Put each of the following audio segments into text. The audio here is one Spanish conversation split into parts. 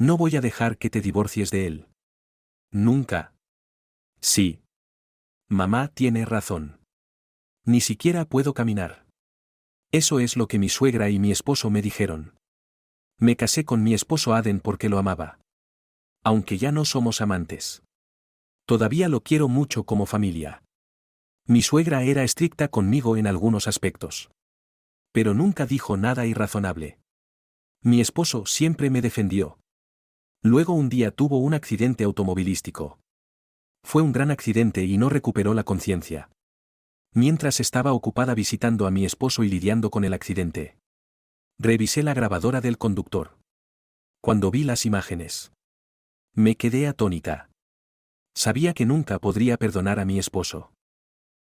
No voy a dejar que te divorcies de él. Nunca. Sí. Mamá tiene razón. Ni siquiera puedo caminar. Eso es lo que mi suegra y mi esposo me dijeron. Me casé con mi esposo Aden porque lo amaba. Aunque ya no somos amantes. Todavía lo quiero mucho como familia. Mi suegra era estricta conmigo en algunos aspectos. Pero nunca dijo nada irrazonable. Mi esposo siempre me defendió. Luego un día tuvo un accidente automovilístico. Fue un gran accidente y no recuperó la conciencia. Mientras estaba ocupada visitando a mi esposo y lidiando con el accidente. Revisé la grabadora del conductor. Cuando vi las imágenes, me quedé atónita. Sabía que nunca podría perdonar a mi esposo.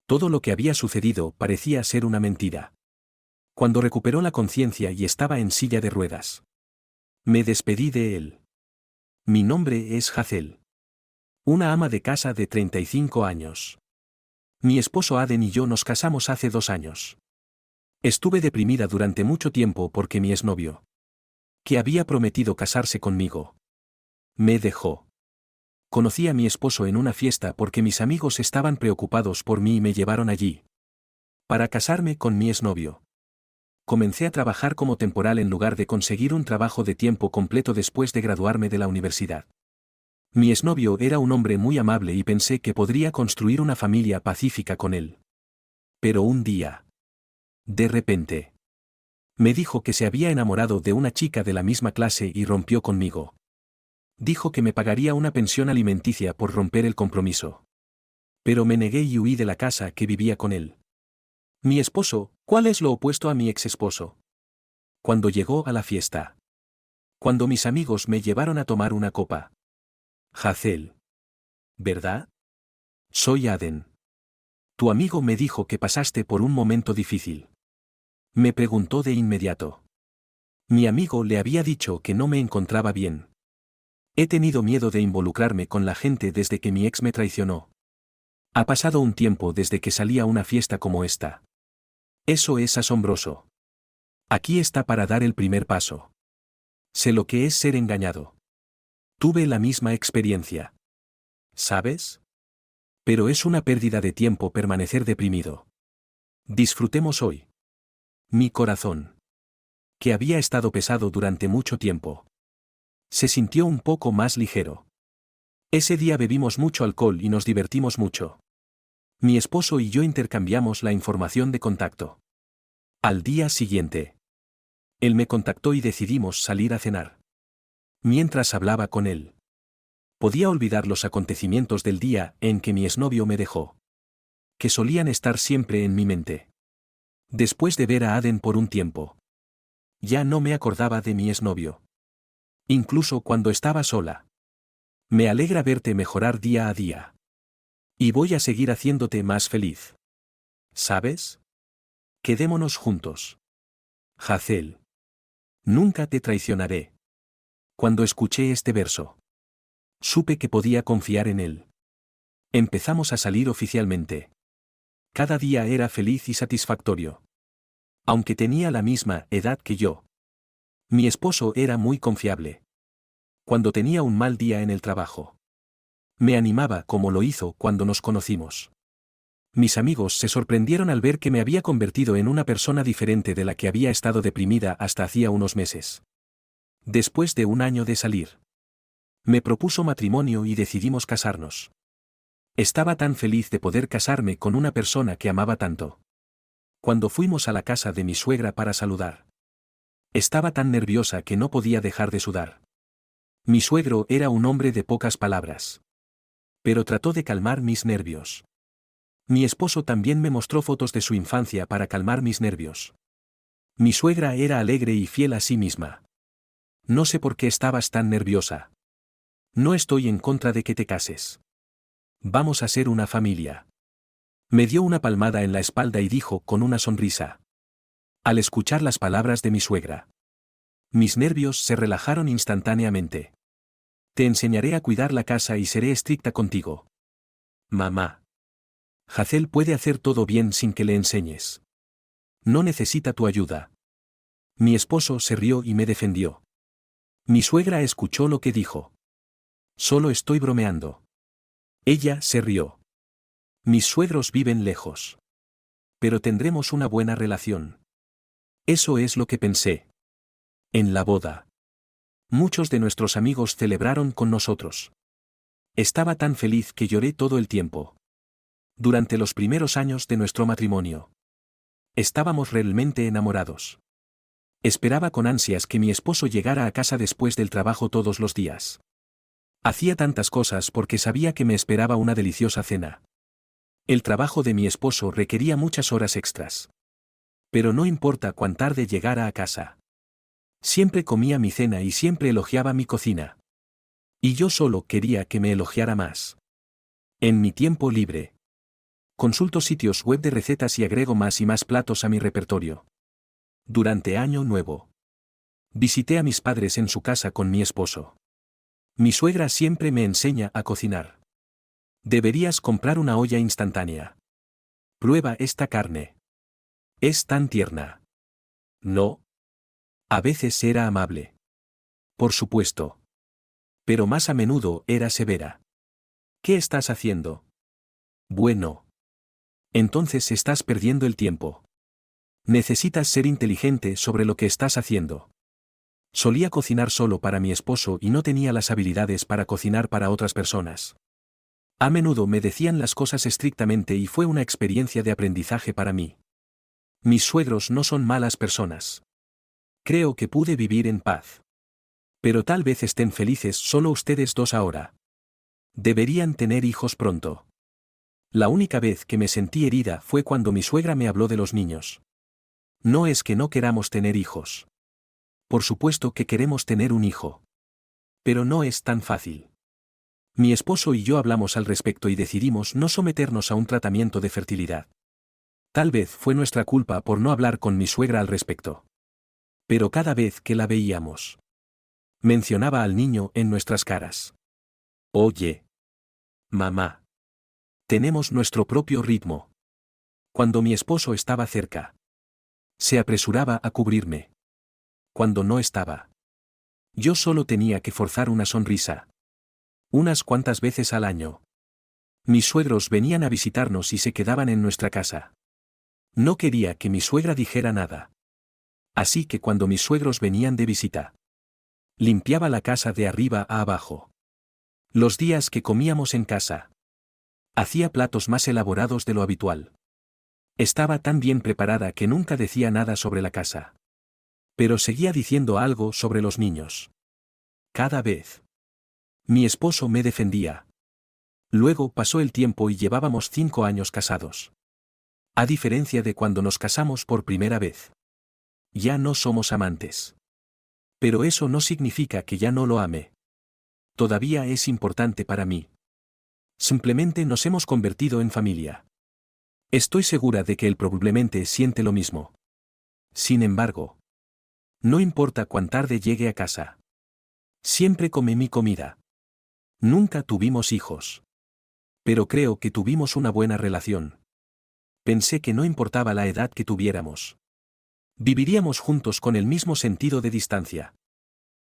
Todo lo que había sucedido parecía ser una mentira. Cuando recuperó la conciencia y estaba en silla de ruedas, me despedí de él. Mi nombre es Hazel. Una ama de casa de 35 años. Mi esposo Aden y yo nos casamos hace 2 años. Estuve deprimida durante mucho tiempo porque mi exnovio, que había prometido casarse conmigo, me dejó. Conocí a mi esposo en una fiesta porque mis amigos estaban preocupados por mí y me llevaron allí. Para casarme con mi exnovio. Comencé a trabajar como temporal en lugar de conseguir un trabajo de tiempo completo después de graduarme de la universidad. Mi exnovio era un hombre muy amable y pensé que podría construir una familia pacífica con él. Pero un día, de repente, me dijo que se había enamorado de una chica de la misma clase y rompió conmigo. Dijo que me pagaría una pensión alimenticia por romper el compromiso. Pero me negué y huí de la casa que vivía con él. Mi esposo, ¿cuál es lo opuesto a mi ex esposo? Cuando llegó a la fiesta. Cuando mis amigos me llevaron a tomar una copa. Hazel. ¿Verdad? Soy Aden. Tu amigo me dijo que pasaste por un momento difícil. Me preguntó de inmediato. Mi amigo le había dicho que no me encontraba bien. He tenido miedo de involucrarme con la gente desde que mi ex me traicionó. Ha pasado un tiempo desde que salí a una fiesta como esta. Eso es asombroso. Aquí está para dar el primer paso. Sé lo que es ser engañado. Tuve la misma experiencia. ¿Sabes? Pero es una pérdida de tiempo permanecer deprimido. Disfrutemos hoy. Mi corazón, que había estado pesado durante mucho tiempo, se sintió un poco más ligero. Ese día bebimos mucho alcohol y nos divertimos mucho. Mi esposo y yo intercambiamos la información de contacto. Al día siguiente, él me contactó y decidimos salir a cenar. Mientras hablaba con él, podía olvidar los acontecimientos del día en que mi exnovio me dejó, que solían estar siempre en mi mente. Después de ver a Aden por un tiempo, ya no me acordaba de mi exnovio. Incluso cuando estaba sola. Me alegra verte mejorar día a día. Y voy a seguir haciéndote más feliz. ¿Sabes? Quedémonos juntos. Hazel. Nunca te traicionaré. Cuando escuché este verso, supe que podía confiar en él. Empezamos a salir oficialmente. Cada día era feliz y satisfactorio. Aunque tenía la misma edad que yo. Mi esposo era muy confiable. Cuando tenía un mal día en el trabajo, me animaba como lo hizo cuando nos conocimos. Mis amigos se sorprendieron al ver que me había convertido en una persona diferente de la que había estado deprimida hasta hacía unos meses. Después de 1 año de salir, me propuso matrimonio y decidimos casarnos. Estaba tan feliz de poder casarme con una persona que amaba tanto. Cuando fuimos a la casa de mi suegra para saludar, estaba tan nerviosa que no podía dejar de sudar. Mi suegro era un hombre de pocas palabras, pero trató de calmar mis nervios. Mi esposo también me mostró fotos de su infancia para calmar mis nervios. Mi suegra era alegre y fiel a sí misma. No sé por qué estabas tan nerviosa. No estoy en contra de que te cases. Vamos a ser una familia. Me dio una palmada en la espalda y dijo con una sonrisa. Al escuchar las palabras de mi suegra, mis nervios se relajaron instantáneamente. Te enseñaré a cuidar la casa y seré estricta contigo. Mamá. Hazel puede hacer todo bien sin que le enseñes. No necesita tu ayuda. Mi esposo se rió y me defendió. Mi suegra escuchó lo que dijo. Solo estoy bromeando. Ella se rió. Mis suegros viven lejos. Pero tendremos una buena relación. Eso es lo que pensé. En la boda. Muchos de nuestros amigos celebraron con nosotros. Estaba tan feliz que lloré todo el tiempo. Durante los primeros años de nuestro matrimonio. Estábamos realmente enamorados. Esperaba con ansias que mi esposo llegara a casa después del trabajo todos los días. Hacía tantas cosas porque sabía que me esperaba una deliciosa cena. El trabajo de mi esposo requería muchas horas extras. Pero no importa cuán tarde llegara a casa. Siempre comía mi cena y siempre elogiaba mi cocina. Y yo solo quería que me elogiara más. En mi tiempo libre. Consulto sitios web de recetas y agrego más y más platos a mi repertorio. Durante Año Nuevo. Visité a mis padres en su casa con mi esposo. Mi suegra siempre me enseña a cocinar. Deberías comprar una olla instantánea. Prueba esta carne. Es tan tierna. No. A veces era amable. Por supuesto. Pero más a menudo era severa. ¿Qué estás haciendo? Bueno. Entonces estás perdiendo el tiempo. Necesitas ser inteligente sobre lo que estás haciendo. Solía cocinar solo para mi esposo y no tenía las habilidades para cocinar para otras personas. A menudo me decían las cosas estrictamente y fue una experiencia de aprendizaje para mí. Mis suegros no son malas personas. Creo que pude vivir en paz. Pero tal vez estén felices solo ustedes dos ahora. Deberían tener hijos pronto. La única vez que me sentí herida fue cuando mi suegra me habló de los niños. No es que no queramos tener hijos. Por supuesto que queremos tener un hijo. Pero no es tan fácil. Mi esposo y yo hablamos al respecto y decidimos no someternos a un tratamiento de fertilidad. Tal vez fue nuestra culpa por no hablar con mi suegra al respecto. Pero cada vez que la veíamos, mencionaba al niño en nuestras caras. Oye. Mamá. Tenemos nuestro propio ritmo. Cuando mi esposo estaba cerca, se apresuraba a cubrirme. Cuando no estaba, yo solo tenía que forzar una sonrisa. Unas cuantas veces al año. Mis suegros venían a visitarnos y se quedaban en nuestra casa. No quería que mi suegra dijera nada. Así que cuando mis suegros venían de visita, limpiaba la casa de arriba a abajo. Los días que comíamos en casa, hacía platos más elaborados de lo habitual. Estaba tan bien preparada que nunca decía nada sobre la casa. Pero seguía diciendo algo sobre los niños. Cada vez. Mi esposo me defendía. Luego pasó el tiempo y llevábamos 5 años casados. A diferencia de cuando nos casamos por primera vez. Ya no somos amantes. Pero eso no significa que ya no lo ame. Todavía es importante para mí. Simplemente nos hemos convertido en familia. Estoy segura de que él probablemente siente lo mismo. Sin embargo, no importa cuán tarde llegue a casa. Siempre come mi comida. Nunca tuvimos hijos. Pero creo que tuvimos una buena relación. Pensé que no importaba la edad que tuviéramos. Viviríamos juntos con el mismo sentido de distancia.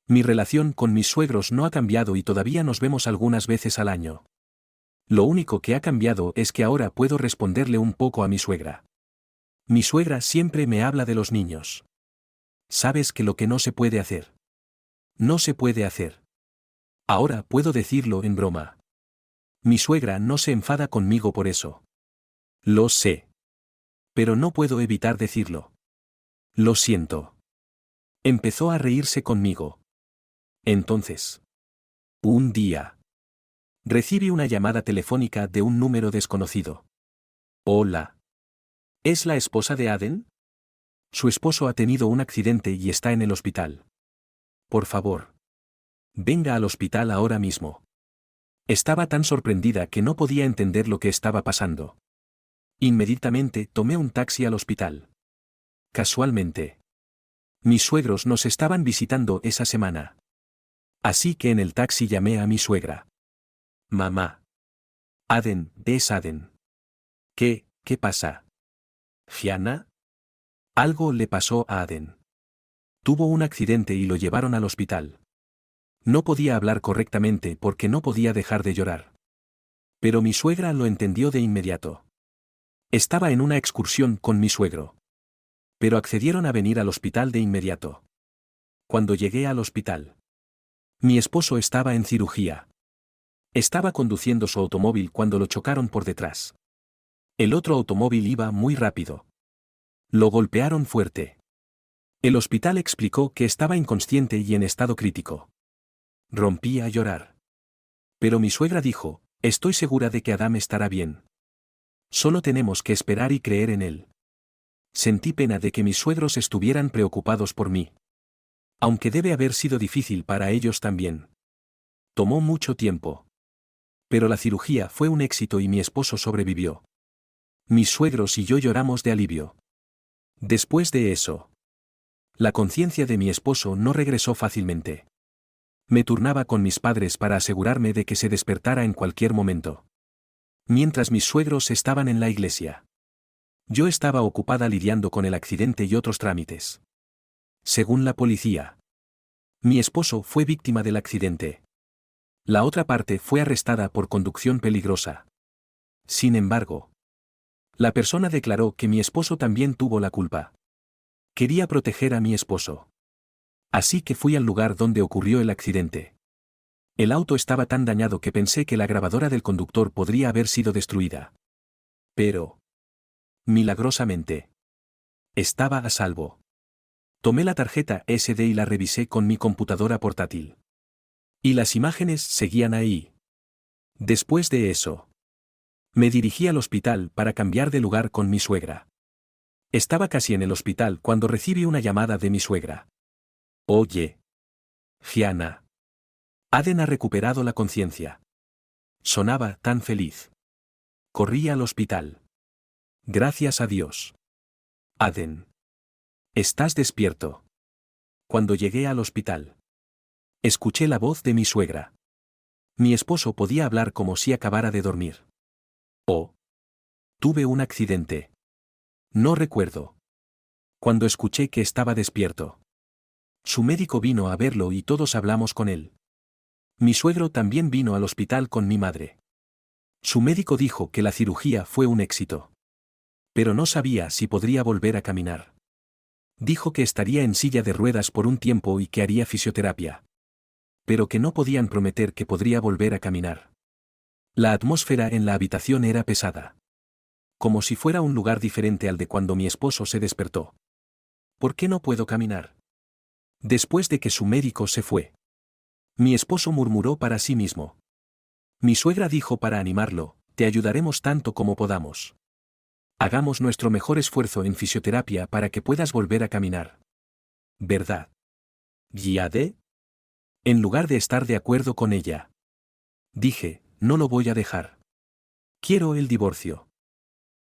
Mi relación con mis suegros no ha cambiado y todavía nos vemos algunas veces al año. Lo único que ha cambiado es que ahora puedo responderle un poco a mi suegra. Mi suegra siempre me habla de los niños. ¿Sabes que lo que no se puede hacer? No se puede hacer. Ahora puedo decirlo en broma. Mi suegra no se enfada conmigo por eso. Lo sé. Pero no puedo evitar decirlo. Lo siento. Empezó a reírse conmigo. Entonces. Un día. Recibí una llamada telefónica de un número desconocido. Hola. ¿Es la esposa de Aden? Su esposo ha tenido un accidente y está en el hospital. Por favor. Venga al hospital ahora mismo. Estaba tan sorprendida que no podía entender lo que estaba pasando. Inmediatamente tomé un taxi al hospital. Casualmente. Mis suegros nos estaban visitando esa semana. Así que en el taxi llamé a mi suegra. Mamá. Aden, es Aden. ¿Qué pasa? ¿Gianna? Algo le pasó a Aden. Tuvo un accidente y lo llevaron al hospital. No podía hablar correctamente porque no podía dejar de llorar. Pero mi suegra lo entendió de inmediato. Estaba en una excursión con mi suegro. Pero accedieron a venir al hospital de inmediato. Cuando llegué al hospital, mi esposo estaba en cirugía. Estaba conduciendo su automóvil cuando lo chocaron por detrás. El otro automóvil iba muy rápido. Lo golpearon fuerte. El hospital explicó que estaba inconsciente y en estado crítico. Rompí a llorar. Pero mi suegra dijo, estoy segura de que Adam estará bien. Solo tenemos que esperar y creer en él. Sentí pena de que mis suegros estuvieran preocupados por mí. Aunque debe haber sido difícil para ellos también. Tomó mucho tiempo. Pero la cirugía fue un éxito y mi esposo sobrevivió. Mis suegros y yo lloramos de alivio. Después de eso, la conciencia de mi esposo no regresó fácilmente. Me turnaba con mis padres para asegurarme de que se despertara en cualquier momento. Mientras mis suegros estaban en la iglesia. Yo estaba ocupada lidiando con el accidente y otros trámites. Según la policía, mi esposo fue víctima del accidente. La otra parte fue arrestada por conducción peligrosa. Sin embargo, la persona declaró que mi esposo también tuvo la culpa. Quería proteger a mi esposo. Así que fui al lugar donde ocurrió el accidente. El auto estaba tan dañado que pensé que la grabadora del conductor podría haber sido destruida. Pero, milagrosamente, estaba a salvo. Tomé la tarjeta SD y la revisé con mi computadora portátil. Y las imágenes seguían ahí. Después de eso, me dirigí al hospital para cambiar de lugar con mi suegra. Estaba casi en el hospital cuando recibí una llamada de mi suegra. Oye, Gianna. Aden ha recuperado la conciencia. Sonaba tan feliz. Corrí al hospital. Gracias a Dios. Aden. ¿Estás despierto? Cuando llegué al hospital, escuché la voz de mi suegra. Mi esposo podía hablar como si acabara de dormir. Oh. Tuve un accidente. No recuerdo. Cuando escuché que estaba despierto. Su médico vino a verlo y todos hablamos con él. Mi suegro también vino al hospital con mi madre. Su médico dijo que la cirugía fue un éxito. Pero no sabía si podría volver a caminar. Dijo que estaría en silla de ruedas por un tiempo y que haría fisioterapia. Pero que no podían prometer que podría volver a caminar. La atmósfera en la habitación era pesada. Como si fuera un lugar diferente al de cuando mi esposo se despertó. ¿Por qué no puedo caminar? Después de que su médico se fue. Mi esposo murmuró para sí mismo. Mi suegra dijo para animarlo, te ayudaremos tanto como podamos. Hagamos nuestro mejor esfuerzo en fisioterapia para que puedas volver a caminar. ¿Verdad? ¿Giade? En lugar de estar de acuerdo con ella. Dije, no lo voy a dejar. Quiero el divorcio.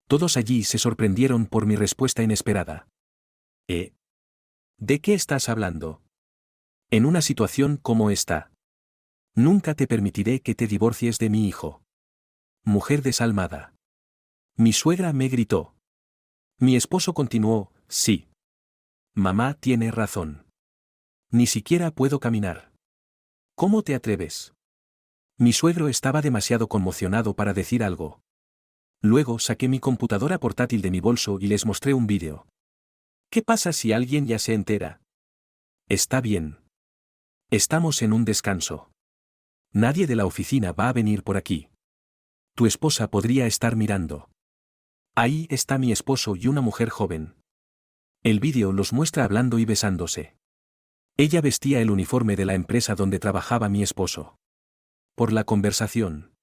Todos allí se sorprendieron por mi respuesta inesperada. ¿De qué estás hablando? En una situación como esta. Nunca te permitiré que te divorcies de mi hijo. Mujer desalmada. Mi suegra me gritó. Mi esposo continuó, sí. Mamá tiene razón. Ni siquiera puedo caminar. ¿Cómo te atreves? Mi suegro estaba demasiado conmocionado para decir algo. Luego saqué mi computadora portátil de mi bolso y les mostré un vídeo. ¿Qué pasa si alguien ya se entera? Está bien. Estamos en un descanso. Nadie de la oficina va a venir por aquí. Tu esposa podría estar mirando. Ahí está mi esposo y una mujer joven. El vídeo los muestra hablando y besándose. Ella vestía el uniforme de la empresa donde trabajaba mi esposo. Por la conversación.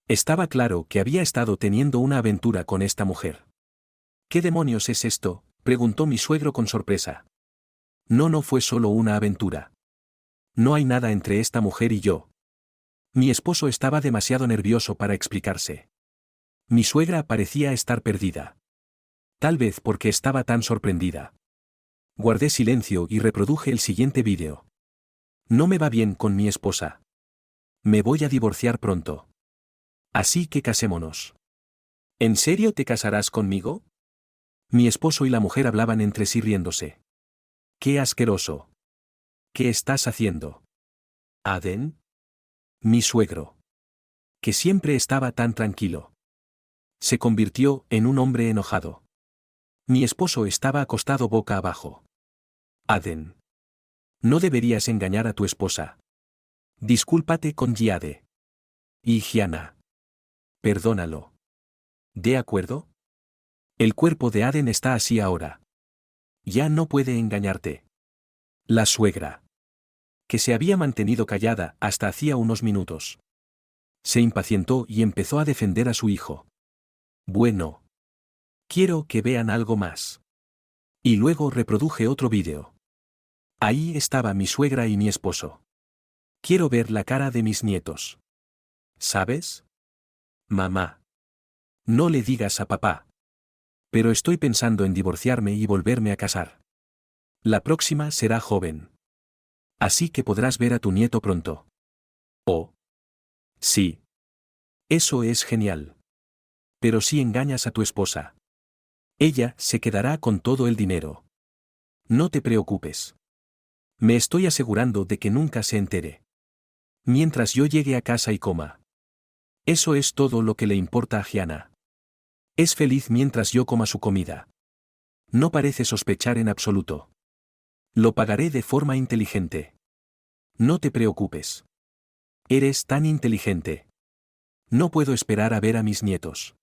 Estaba claro que había estado teniendo una aventura con esta mujer. ¿Qué demonios es esto?, preguntó mi suegro con sorpresa. No fue solo una aventura. No hay nada entre esta mujer y yo. Mi esposo estaba demasiado nervioso para explicarse. Mi suegra parecía estar perdida. Tal vez porque estaba tan sorprendida. Guardé silencio y reproduje el siguiente vídeo. No me va bien con mi esposa. Me voy a divorciar pronto. Así que casémonos. ¿En serio te casarás conmigo? Mi esposo y la mujer hablaban entre sí riéndose. ¡Qué asqueroso! ¿Qué estás haciendo? Aden. Mi suegro. Que siempre estaba tan tranquilo. Se convirtió en un hombre enojado. Mi esposo estaba acostado boca abajo. Aden. No deberías engañar a tu esposa. Discúlpate con Giade. Y Gianna. Perdónalo. ¿De acuerdo? El cuerpo de Aden está así ahora. Ya no puede engañarte. La suegra. Que se había mantenido callada hasta hacía unos minutos. Se impacientó y empezó a defender a su hijo. Bueno. Quiero que vean algo más. Y luego reproduje otro vídeo. Ahí estaba mi suegra y mi esposo. Quiero ver la cara de mis nietos. ¿Sabes? Mamá. No le digas a papá. Pero estoy pensando en divorciarme y volverme a casar. La próxima será joven. Así que podrás ver a tu nieto pronto. Oh. Sí. Eso es genial. Pero si engañas a tu esposa. Ella se quedará con todo el dinero. No te preocupes. Me estoy asegurando de que nunca se entere. Mientras yo llegue a casa y coma. Eso es todo lo que le importa a Gianna. Es feliz mientras yo coma su comida. No parece sospechar en absoluto. Lo pagaré de forma inteligente. No te preocupes. Eres tan inteligente. No puedo esperar a ver a mis nietos.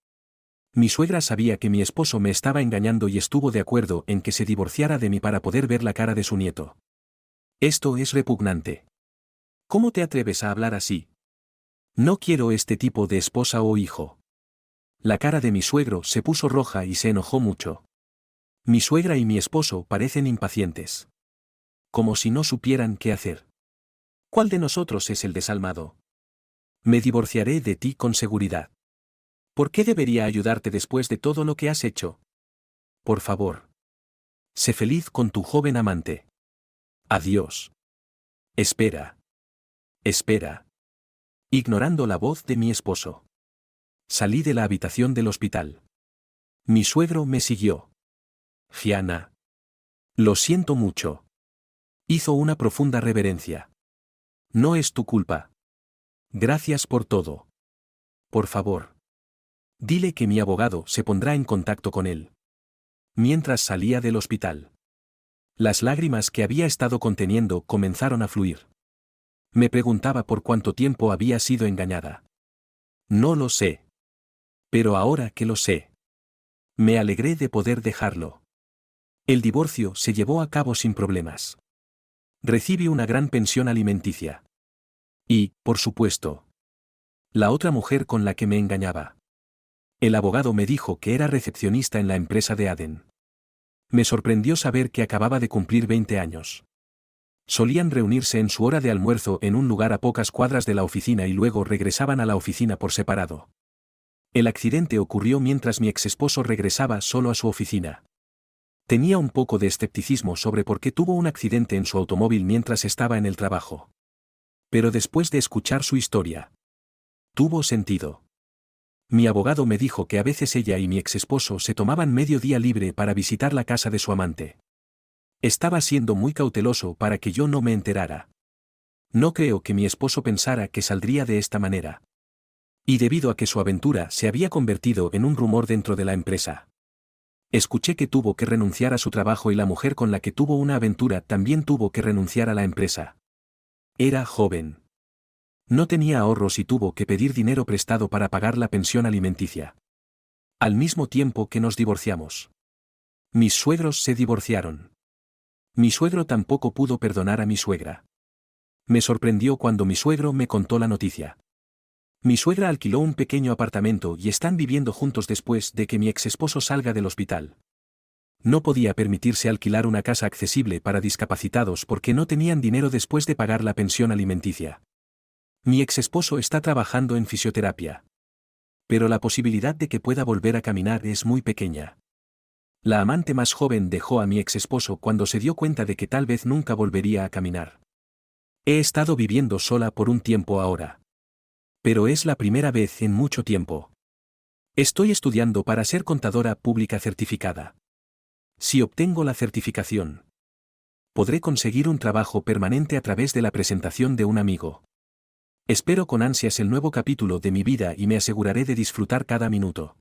Mi suegra sabía que mi esposo me estaba engañando y estuvo de acuerdo en que se divorciara de mí para poder ver la cara de su nieto. Esto es repugnante. ¿Cómo te atreves a hablar así? No quiero este tipo de esposa o hijo. La cara de mi suegro se puso roja y se enojó mucho. Mi suegra y mi esposo parecen impacientes. Como si no supieran qué hacer. ¿Cuál de nosotros es el desalmado? Me divorciaré de ti con seguridad. ¿Por qué debería ayudarte después de todo lo que has hecho? Por favor. Sé feliz con tu joven amante. Adiós. Espera. Espera. Ignorando la voz de mi esposo. Salí de la habitación del hospital. Mi suegro me siguió. Gianna. Lo siento mucho. Hizo una profunda reverencia. No es tu culpa. Gracias por todo. Por favor. Dile que mi abogado se pondrá en contacto con él. Mientras salía del hospital. Las lágrimas que había estado conteniendo comenzaron a fluir. Me preguntaba por cuánto tiempo había sido engañada. No lo sé. Pero ahora que lo sé. Me alegré de poder dejarlo. El divorcio se llevó a cabo sin problemas. Recibí una gran pensión alimenticia. Y, por supuesto, la otra mujer con la que me engañaba. El abogado me dijo que era recepcionista en la empresa de Aden. Me sorprendió saber que acababa de cumplir 20 años. Solían reunirse en su hora de almuerzo en un lugar a pocas cuadras de la oficina y luego regresaban a la oficina por separado. El accidente ocurrió mientras mi exesposo regresaba solo a su oficina. Tenía un poco de escepticismo sobre por qué tuvo un accidente en su automóvil mientras estaba en el trabajo. Pero después de escuchar su historia, tuvo sentido. Mi abogado me dijo que a veces ella y mi exesposo se tomaban medio día libre para visitar la casa de su amante. Estaba siendo muy cauteloso para que yo no me enterara. No creo que mi esposo pensara que saldría de esta manera. Y debido a que su aventura se había convertido en un rumor dentro de la empresa. Escuché que tuvo que renunciar a su trabajo y la mujer con la que tuvo una aventura también tuvo que renunciar a la empresa. Era joven. No tenía ahorros y tuvo que pedir dinero prestado para pagar la pensión alimenticia. Al mismo tiempo que nos divorciamos. Mis suegros se divorciaron. Mi suegro tampoco pudo perdonar a mi suegra. Me sorprendió cuando mi suegro me contó la noticia. Mi suegra alquiló un pequeño apartamento y están viviendo juntos después de que mi exesposo salga del hospital. No podía permitirse alquilar una casa accesible para discapacitados porque no tenían dinero después de pagar la pensión alimenticia. Mi exesposo está trabajando en fisioterapia. Pero la posibilidad de que pueda volver a caminar es muy pequeña. La amante más joven dejó a mi exesposo cuando se dio cuenta de que tal vez nunca volvería a caminar. He estado viviendo sola por un tiempo ahora. Pero es la primera vez en mucho tiempo. Estoy estudiando para ser contadora pública certificada. Si obtengo la certificación, podré conseguir un trabajo permanente a través de la presentación de un amigo. Espero con ansias el nuevo capítulo de mi vida y me aseguraré de disfrutar cada minuto.